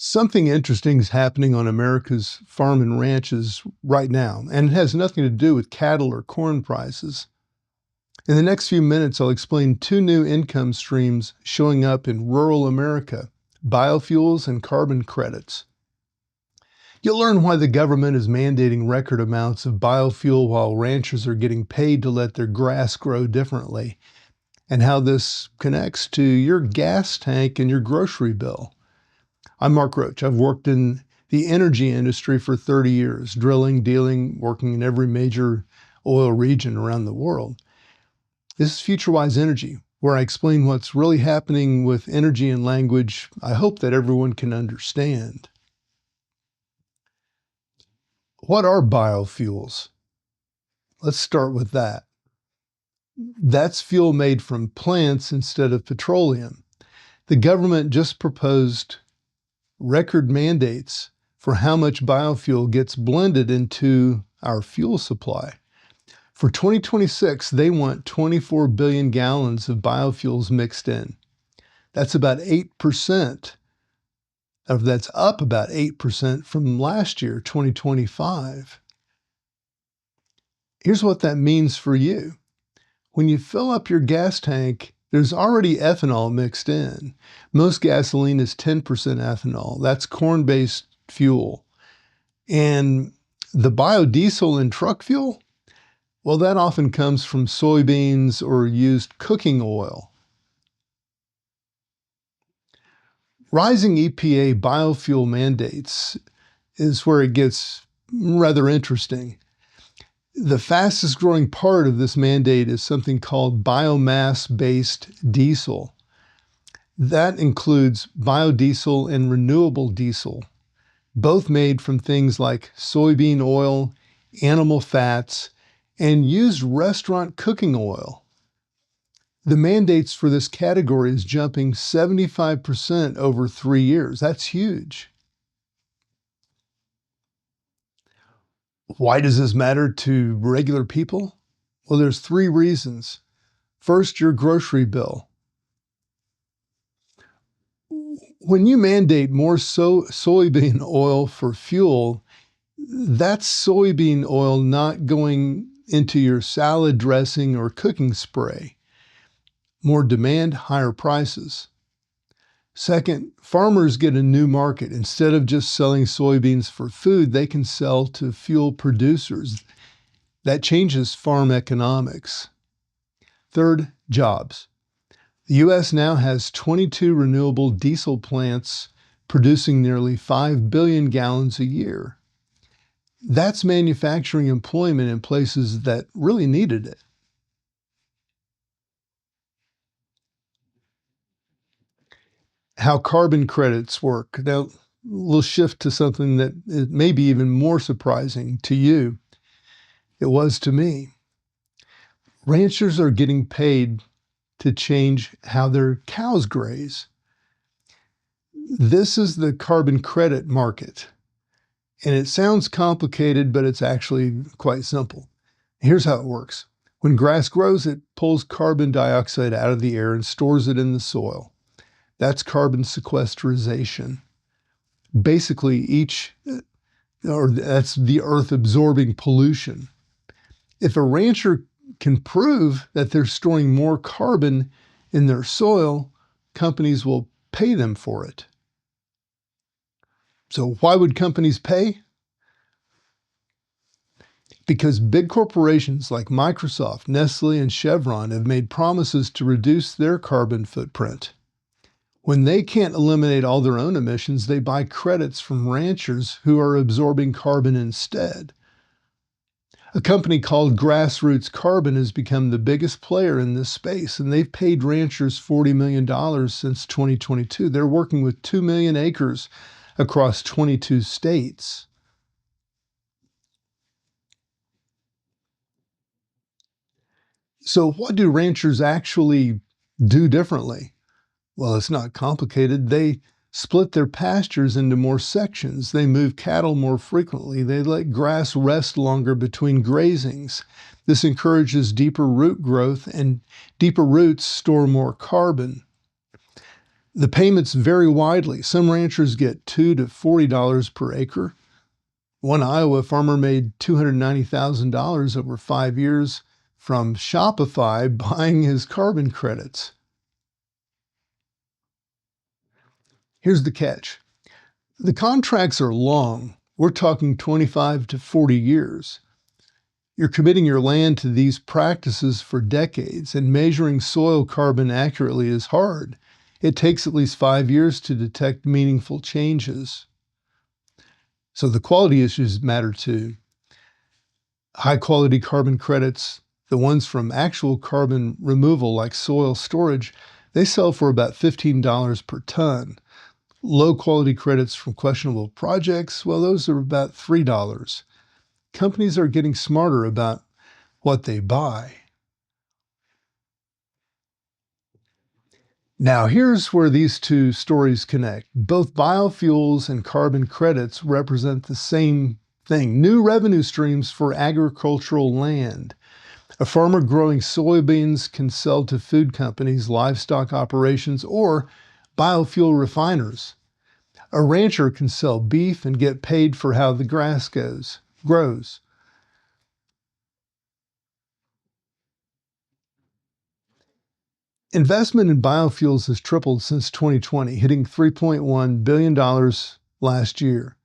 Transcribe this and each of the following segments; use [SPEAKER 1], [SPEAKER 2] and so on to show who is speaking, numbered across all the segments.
[SPEAKER 1] Something interesting is happening on America's farm and ranches right now, and it has nothing to do with cattle or corn prices. In the next few minutes, I'll explain two new income streams showing up in rural America: biofuels and carbon credits. You'll learn why the government is mandating record amounts of biofuel while ranchers are getting paid to let their grass grow differently, and how this connects to your gas tank and your grocery bill. I'm Mark Roach. I've worked in the energy industry for 30 years, drilling, dealing, working in every major oil region around the world. This is FutureWise Energy, where I explain what's really happening with energy and language I hope that everyone can understand. What are biofuels? Let's start with that. That's fuel made from plants instead of petroleum. The government just proposed record mandates for how much biofuel gets blended into our fuel supply. For 2026, they want 24 billion gallons of biofuels mixed in. That's about 8%, that's up about 8% from last year, 2025. Here's what that means for you. When you fill up your gas tank, there's already ethanol mixed in. Most gasoline is 10% ethanol. That's corn-based fuel. And the biodiesel in truck fuel, well, that often comes from soybeans or used cooking oil. Rising EPA biofuel mandates is where it gets rather interesting. The fastest growing part of this mandate is something called biomass-based diesel. That includes biodiesel and renewable diesel, both made from things like soybean oil, animal fats, and used restaurant cooking oil. The mandates for this category is jumping 75% over 3 years. That's huge. Why does this matter to regular people? Well, there's 3 reasons. First, your grocery bill. When you mandate more soybean oil for fuel, that's soybean oil not going into your salad dressing or cooking spray. More demand, higher prices. Second, farmers get a new market. Instead of just selling soybeans for food, they can sell to fuel producers. That changes farm economics. Third, jobs. The U.S. now has 22 renewable diesel plants producing nearly 5 billion gallons a year. That's manufacturing employment in places that really needed it. How carbon credits work. Now, we'll shift to something that may be even more surprising to you. It was to me. Ranchers are getting paid to change how their cows graze. This is the carbon credit market. And it sounds complicated, but it's actually quite simple. Here's how it works. When grass grows, it pulls carbon dioxide out of the air and stores it in the soil. That's carbon sequestration. Basically, that's the earth absorbing pollution. If a rancher can prove that they're storing more carbon in their soil, companies will pay them for it. So why would companies pay? Because big corporations like Microsoft, Nestle, and Chevron have made promises to reduce their carbon footprint. When they can't eliminate all their own emissions, they buy credits from ranchers who are absorbing carbon instead. A company called Grassroots Carbon has become the biggest player in this space, and they've paid ranchers $40 million since 2022. They're working with 2 million acres across 22 states. So what do ranchers actually do differently? Well, it's not complicated. They split their pastures into more sections. They move cattle more frequently. They let grass rest longer between grazings. This encourages deeper root growth, and deeper roots store more carbon. The payments vary widely. Some ranchers get $2 to $40 per acre. One Iowa farmer made $290,000 over 5 years from Shopify buying his carbon credits. Here's the catch. The contracts are long. We're talking 25 to 40 years. You're committing your land to these practices for decades, and measuring soil carbon accurately is hard. It takes at least 5 years to detect meaningful changes. So the quality issues matter too. High quality carbon credits, the ones from actual carbon removal like soil storage, they sell for about $15 per ton. Low quality credits from questionable projects, well, those are about $3. Companies are getting smarter about what they buy. Now, here's where these two stories connect. Both biofuels and carbon credits represent the same thing, new revenue streams for agricultural land. A farmer growing soybeans can sell to food companies, livestock operations, or biofuel refiners. A rancher can sell beef and get paid for how the grass grows. Investment in biofuels has tripled since 2020, hitting $3.1 billion last year.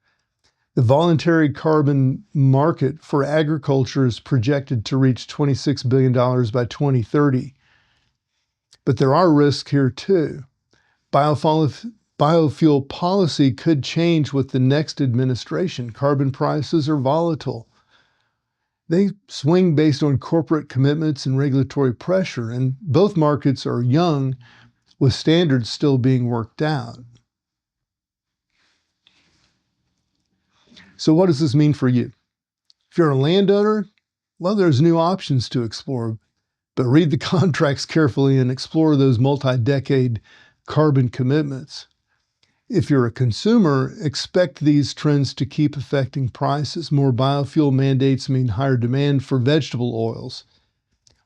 [SPEAKER 1] The voluntary carbon market for agriculture is projected to reach $26 billion by 2030. But there are risks here too. Biofuel policy could change with the next administration. Carbon prices are volatile. They swing based on corporate commitments and regulatory pressure, and both markets are young, with standards still being worked out. So what does this mean for you? If you're a landowner, well, there's new options to explore, but read the contracts carefully and explore those multi-decade carbon commitments. If you're a consumer, expect these trends to keep affecting prices. More biofuel mandates mean higher demand for vegetable oils.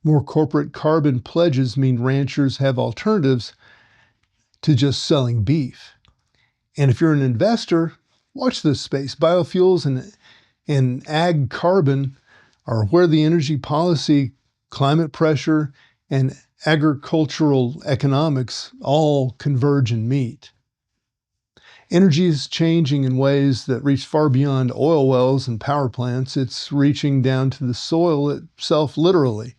[SPEAKER 1] More corporate carbon pledges mean ranchers have alternatives to just selling beef. And if you're an investor, watch this space. Biofuels and ag carbon are where the energy policy, climate pressure, and agricultural economics all converge and meet. Energy is changing in ways that reach far beyond oil wells and power plants. It's reaching down to the soil itself, literally.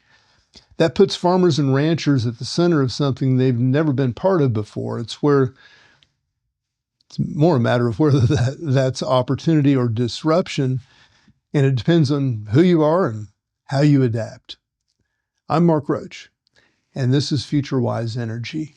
[SPEAKER 1] That puts farmers and ranchers at the center of something they've never been part of before. It's more a matter of whether that's opportunity or disruption, and it depends on who you are and how you adapt. I'm Mark Roach, and this is FutureWise Energy.